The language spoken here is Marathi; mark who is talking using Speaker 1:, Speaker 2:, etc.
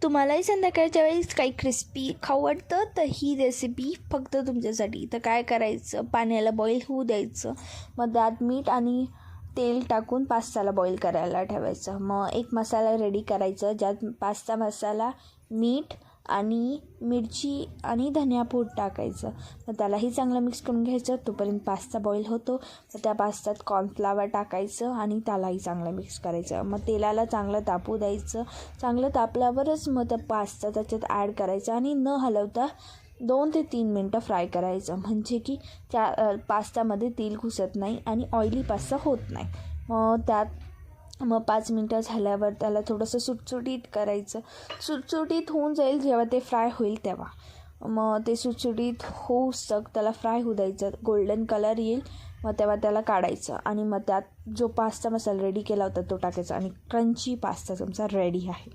Speaker 1: तुम्हालाही संध्याकाळच्या वेळेस काही क्रिस्पी खाऊ वाटतं तर ही रेसिपी फक्त तुमच्यासाठी. तर काय करायचं, पाण्याला बॉईल होऊ द्यायचं, मग त्यात मीठ आणि तेल टाकून पास्ताला बॉईल करायला ठेवायचं. मग एक मसाला रेडी करायचं ज्यात पास्ता मसाला, मीठ आणि मिरची आणि धनियापूड टाकायचं. मग त्यालाही चांगलं मिक्स करून घ्यायचं. तोपर्यंत पास्ता बॉईल होतो. तर त्या पास्त्यात कॉर्नफ्लावर टाकायचं आणि त्यालाही चांगलं मिक्स करायचं. मग तेलाला चांगलं तापू द्यायचं. चांगलं तापल्यावरच मग त्या पास्ता त्याच्यात ॲड करायचा आणि न हलवता 2 ते 3 मिनटं फ्राय करायचं, म्हणजे की त्या पास्त्यामध्ये तेल घुसत नाही आणि ऑइली पास्ता होत नाही. मग 5 मिनटं झाल्यावर त्याला थोडंसं सुटसुटीत करायचं. सुटसुटीत होऊन जाईल जेव्हा ते फ्राय होईल तेव्हा. मग ते सुटसुटीत होऊस्तक त्याला फ्राय होऊ द्यायचं. गोल्डन कलर येईल मग तेव्हा त्याला काढायचं आणि मग त्यात जो पास्ता मसाला रेडी केला होता तो टाकायचा आणि क्रंची पास्ता तुमचा रेडी आहे.